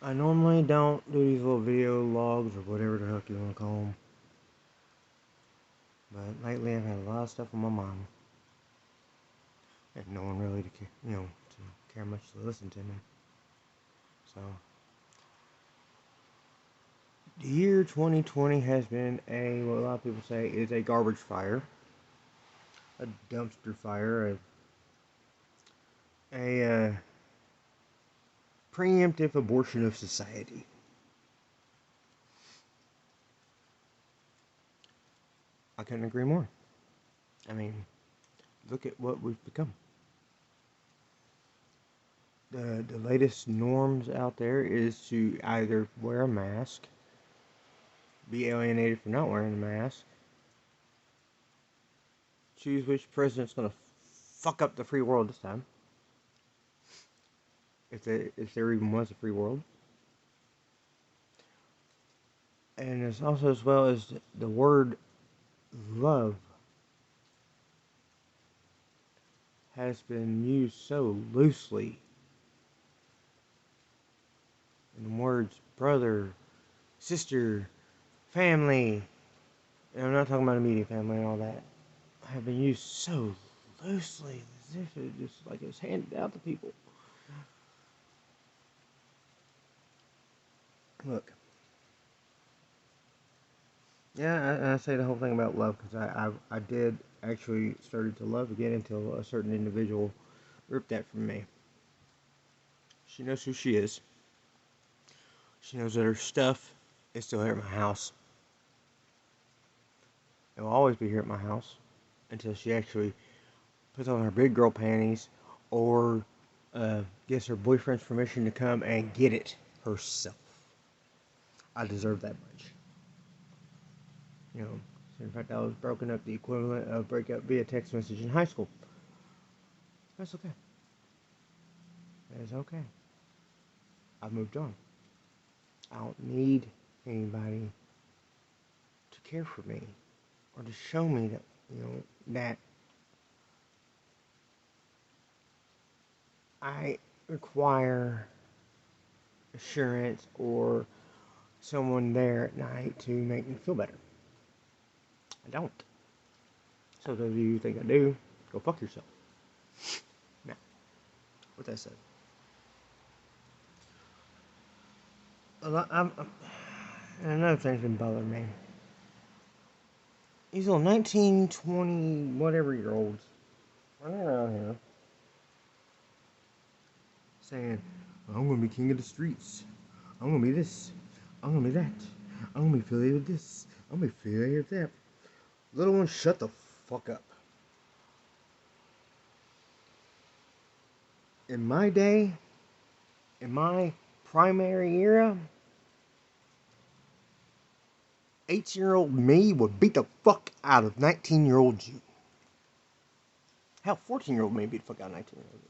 I normally don't do these little video logs or whatever the heck you want to call them. But lately I've had a lot of stuff on my mind. And no one really to care, to care much to listen to me. So, the year 2020 has been what a lot of people say is a garbage fire. A dumpster fire. A preemptive abortion of society. I couldn't agree more. I mean, look at what we've become. The latest norms out there is to either wear a mask, be alienated for not wearing a mask, choose which president's gonna fuck up the free world this time, if there even was a free world, and it's also as well as the word love has been used so loosely. And words brother, sister, family, and I'm not talking about immediate family and all that, have been used so loosely as if it just like it was handed out to people. Look, yeah, I say the whole thing about love because I did actually started to love again until a certain individual ripped that from me. She knows who she is. She knows that her stuff is still here at my house. It will always be here at my house until she actually puts on her big girl panties or gets her boyfriend's permission to come and get it herself. I deserve that much. In fact, I was broken up the equivalent of breakup via text message in high school. That's okay. That is okay. I've moved on. I don't need anybody to care for me or to show me that, that I require assurance or someone there at night to make me feel better. I don't. So those of you who think I do, go fuck yourself. Now, with that said, and another thing's been bothering me. These little 19, 20, whatever year olds running around here saying, I'm going to be king of the streets. I'm going to be this. I'm going to be that. I'm going to be affiliated with this. I'm going to be affiliated with that. Little one, shut the fuck up. In my day, in my primary era, 8-year-old me would beat the fuck out of 19-year-old you. Hell, 14-year-old me beat the fuck out of 19-year-old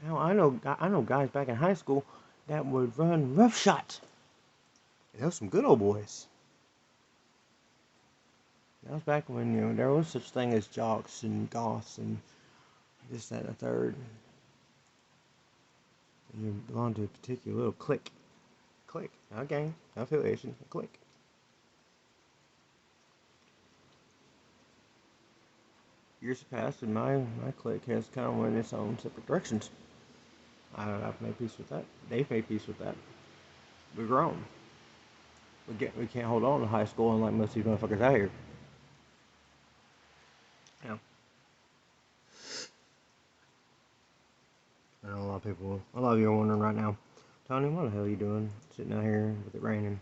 you. Hell, I know guys back in high school that would run roughshod. And those some good old boys. That was back when, there was such thing as jocks and goths and this, that, and the third. And you belong to a particular little clique. Clique. Not a gang, not affiliation, a clique. Years have passed and my clique has kind of went its own separate directions. I've made peace with that. They've made peace with that. We've grown. We can't hold on to high school unlike most of these motherfuckers out here. Yeah. I know a lot of you are wondering right now, Tony, what the hell are you doing sitting out here with it raining?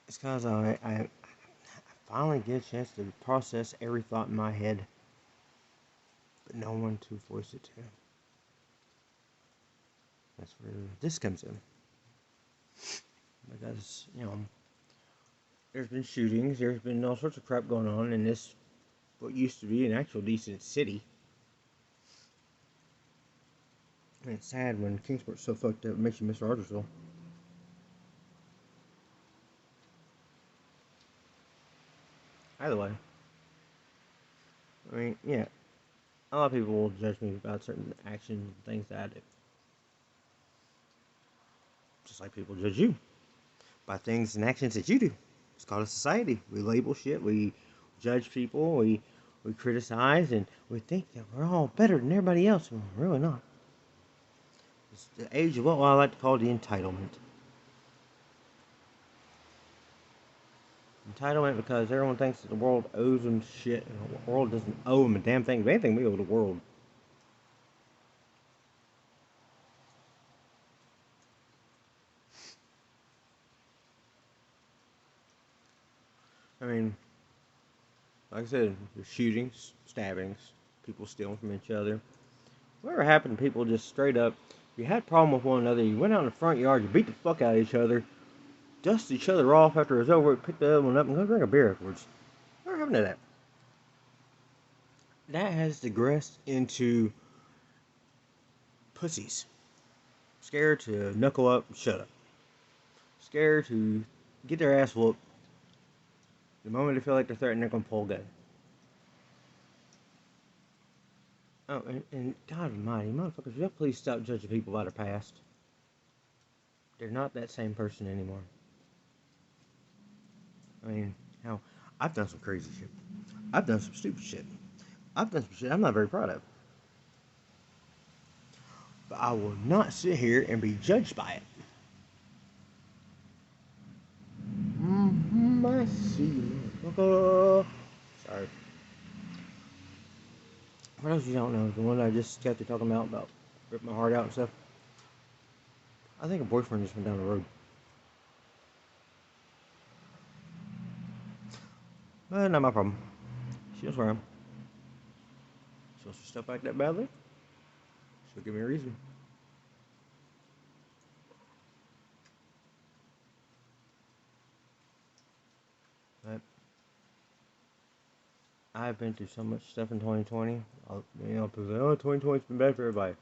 It's because I finally get a chance to process every thought in my head, but no one to voice it to. That's where this comes in. Because, there's been shootings, there's been all sorts of crap going on in this, what used to be an actual decent city. And it's sad when Kingsport's so fucked up, it makes you miss Rogersville. Either way. I mean, yeah, a lot of people will judge me about certain actions and things that I do. Just like people judge you by things and actions that you do. It's called a society. We label shit. We judge people. We criticize, and we think that we're all better than everybody else, and we're really not. It's the age of what I like to call the entitlement. Entitlement because everyone thinks that the world owes them shit, and the world doesn't owe them a damn thing. If anything, we owe the world. I mean, like I said, there's shootings, stabbings, people stealing from each other. Whatever happened to people just straight up, you had a problem with one another, you went out in the front yard, you beat the fuck out of each other, dust each other off after it was over, pick the other one up, and go drink a beer afterwards. Whatever happened to that? That has digressed into pussies. Scared to knuckle up and shut up. Scared to get their ass whooped. The moment they feel like they're threatened, they're going to pull a gun. Oh, and God almighty, motherfuckers, y'all please stop judging people by their past. They're not that same person anymore. I mean, hell, I've done some crazy shit. I've done some stupid shit. I've done some shit I'm not very proud of. But I will not sit here and be judged by it. I see you, motherfucker. Sorry. For those of you who don't know, the one I just kept talking about ripping my heart out and stuff. I think a boyfriend just went down the road. But not my problem. She knows where I am. She wants to step back that badly. She'll give me a reason. But I've been through so much stuff in 2020. People say, oh, 2020's been bad for everybody.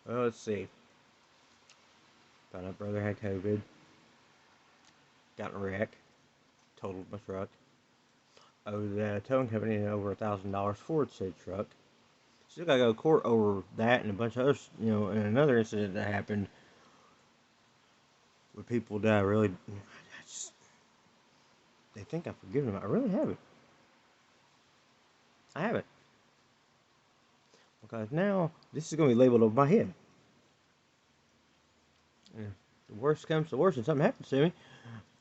Well, let's see. Found out brother had COVID. Got in a wreck. Totaled my truck. Owed the towing company over $1,000 for said truck. Still gotta go to court over that and a bunch of other, and another incident that happened with people that I really, they think I've forgiven them. I really haven't. I haven't. Because now, this is going to be labeled over my head. And if the worst comes to worst and something happens to me,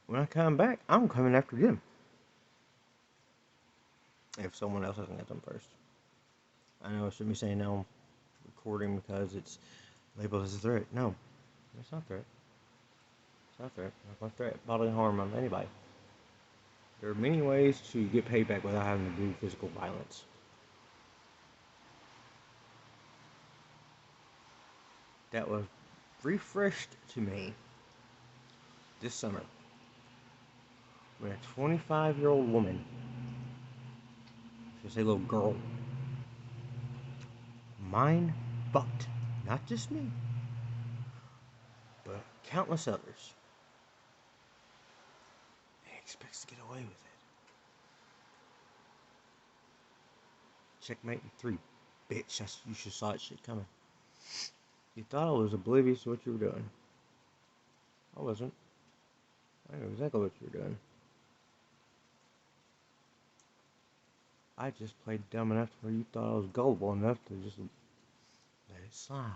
when I come back, I'm coming after them. If someone else hasn't got them first. I know I shouldn't be saying now I'm recording because it's labeled as a threat. No, it's not a threat. It's not a threat. It's not a threat. Bodily harm on anybody. There are many ways to get payback without having to do physical violence. That was refreshed to me this summer when a 25-year-old woman, I should say little girl, mind fucked not just me, but countless others, and expects to get away with it. Checkmate in 3, bitch. You should saw that shit coming. You thought I was oblivious to what you were doing. I wasn't. I knew exactly what you were doing. I just played dumb enough where you thought I was gullible enough to just let it slide.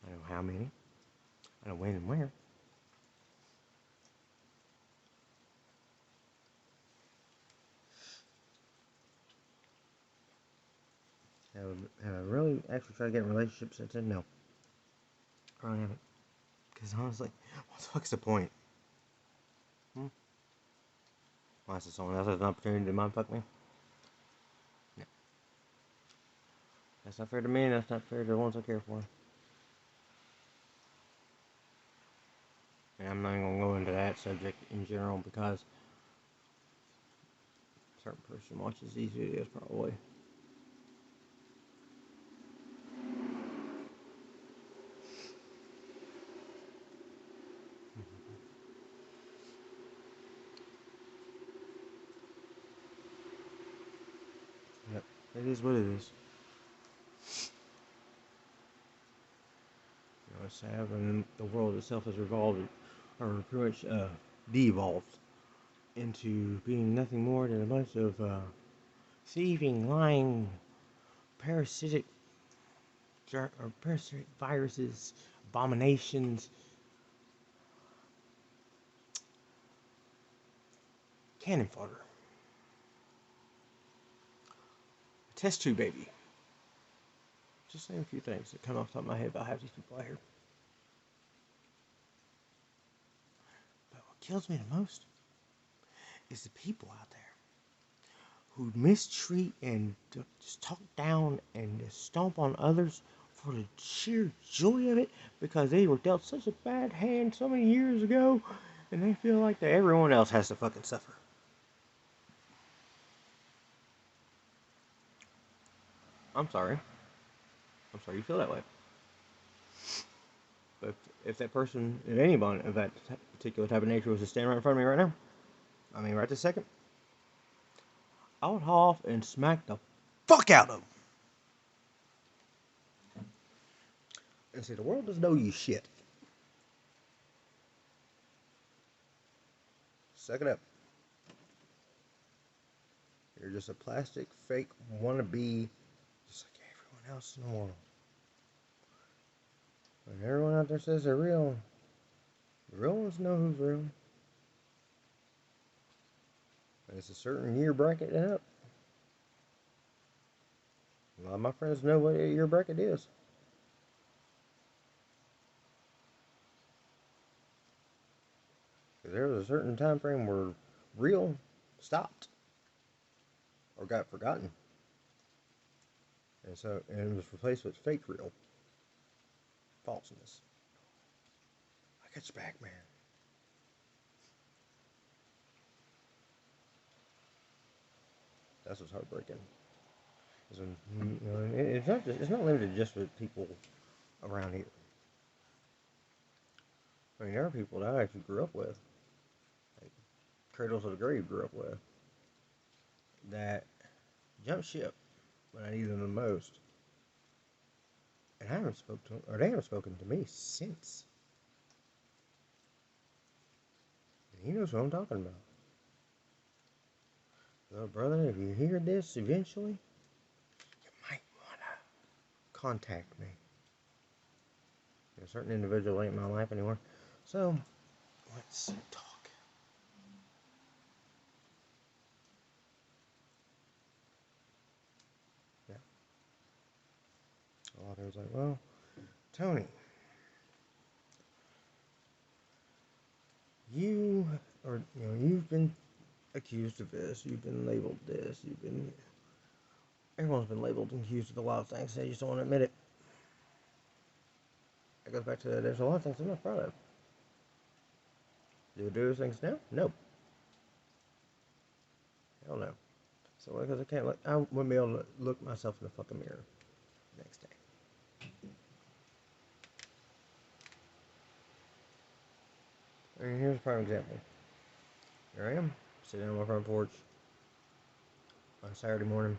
I know how many. I know when and where. Have I really actually tried to get in relationships since then? No. I really haven't. Because honestly, what the fuck's the point? Unless it's someone else has an opportunity to mind fuck me? No. That's not fair to me, and that's not fair to the ones I care for. And I'm not even going to go into that subject in general because a certain person watches these videos probably. Yep, it is what it is. It's sad when the world itself has revolved, or pretty much de-evolved into being nothing more than a bunch of thieving, lying, parasitic, or parasitic viruses, abominations, cannon fodder. Test tube baby. Just saying a few things that come off the top of my head about half these people out here. But what kills me the most is the people out there who mistreat and just talk down and just stomp on others for the sheer joy of it because they were dealt such a bad hand so many years ago and they feel like that everyone else has to fucking suffer. I'm sorry you feel that way. But if that person, if anyone of that particular type of nature was to stand right in front of me right now, I mean right this second, I would haul off and smack the fuck out of them. And say, the world doesn't know you shit. Suck it up. You're just a plastic, fake wannabe, just like everyone else in the world. And everyone out there says they're real. The real ones know who's real. And it's a certain year bracket and up. A lot of my friends know what year bracket is. Because there was a certain time frame where real stopped. Or got forgotten. And it was replaced with fake real. Falseness. I got your back, man. That's what's heartbreaking. Is when, you know, it's not limited just with people around here. I mean, there are people that I actually grew up with, like cradles of the grave grew up with, that jumped ship when I needed them the most, and I haven't spoken to them, or they haven't spoken to me since. And he knows what I'm talking about. So, brother, if you hear this eventually, you might wanna contact me. A certain individual ain't in my life anymore, so let's talk. Yeah. A lot of was like, well, Tony, you've been accused of this, you've been labeled this, everyone's been labeled and accused of a lot of things, they just don't want to admit it. It goes back to, there's a lot of things I'm not proud of. Do I do those things now? No. Hell no. So, because I wouldn't be able to look myself in the fucking mirror the next day. I mean, here's a prime example. Here I am, sitting on my front porch on a Saturday morning.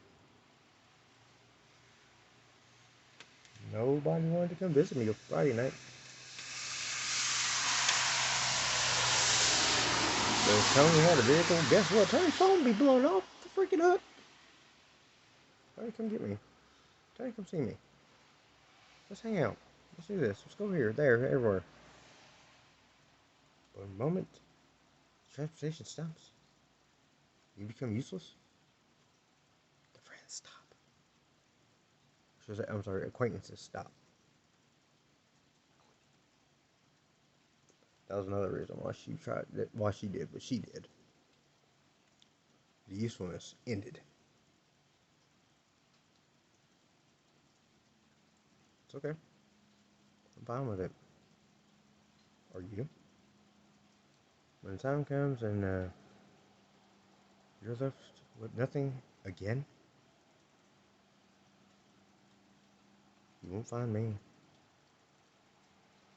Nobody wanted to come visit me till Friday night. So if Tony had a vehicle, guess what? Tony's phone be blowing off the freaking hook. Tony, come get me. Tony, come see me. Let's hang out. Let's do this. Let's go here, there, everywhere. But the moment transportation stops, you become useless. The friends stop. I'm sorry, acquaintances stop. That was another reason why she did what she did. The usefulness ended. It's okay. I'm fine with it. Are you? When the time comes and you're left with nothing again, you won't find me.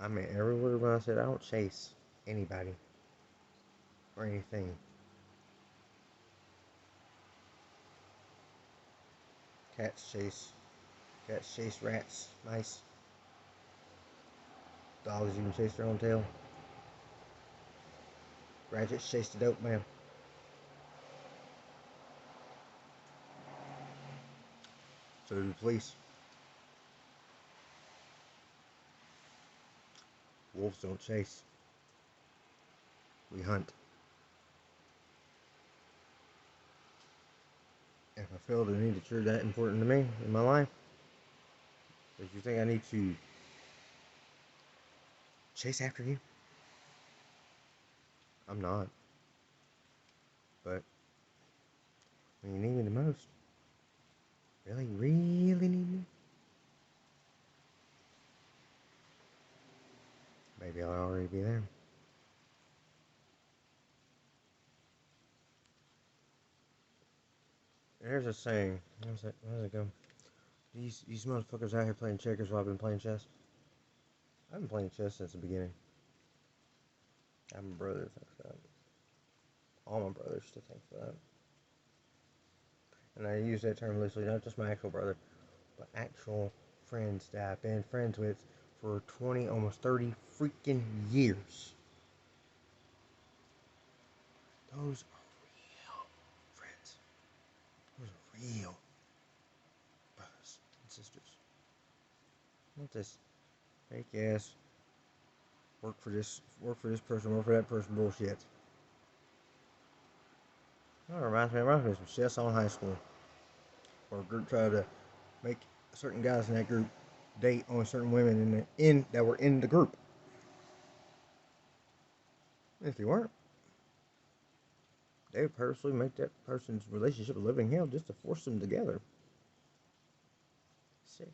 I mean, every word when I said I don't chase anybody or anything. Cats chase rats, mice. Dogs even chase their own tail. Ratchets chase the dope man. So do the police. Wolves don't chase. We hunt. If I feel the need that you're that important to me in my life, that you think I need to chase after you, I'm not. But when you need me the most, really, really need me, maybe I'll already be there. There's a saying. How's it go? These motherfuckers out here playing checkers while I've been playing chess. I've been playing chess since the beginning. I have my brother to thank for that. All my brothers to thank for that. And I use that term loosely, not just my actual brother, but actual friends that I've been friends with for 20, almost 30 freaking years. Those are real friends. Those are real brothers and sisters. Not this fake ass work for this person, work for that person bullshit. That reminds me of some shit on high school, where a group tried to make certain guys in that group date on certain women that were in the group. If they weren't, they would purposely make that person's relationship a living hell just to force them together. Sick.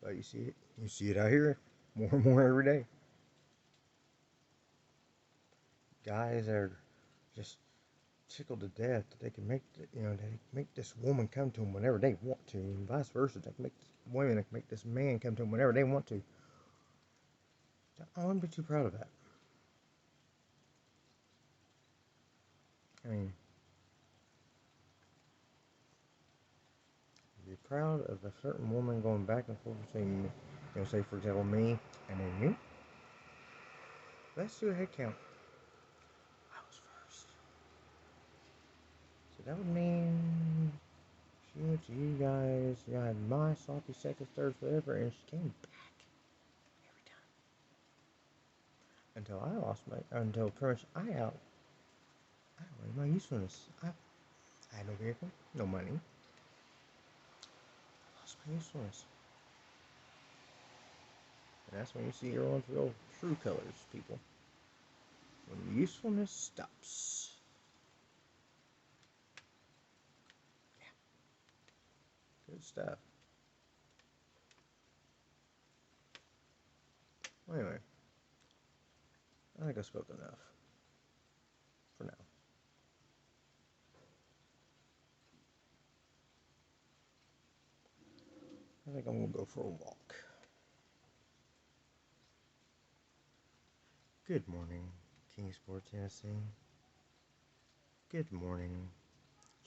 But you see it out here more and more every day. Guys are just tickled to death that they can make this woman come to them whenever they want to, and vice versa. They can make women that can make this man come to them whenever they want to. I wouldn't be too proud of that. I mean, be proud of a certain woman going back and forth between, say for example me and then you. Let's do a head count. I was first. So that would mean she went to you guys, you had my sloppy seconds, thirds, whatever, and she came back every time. Until pretty much I outweighed my usefulness. I had no vehicle, no money. I lost my usefulness. And that's when you see everyone's real true colors, people. When usefulness stops. Yeah. Good stuff. Well, anyway, I think I spoke enough. For now. I think I'm going to go for a walk. Good morning, Kingsport, Tennessee. Good morning,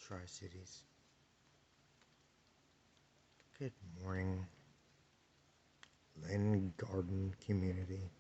Tri-Cities. Good morning, Lynn Garden community.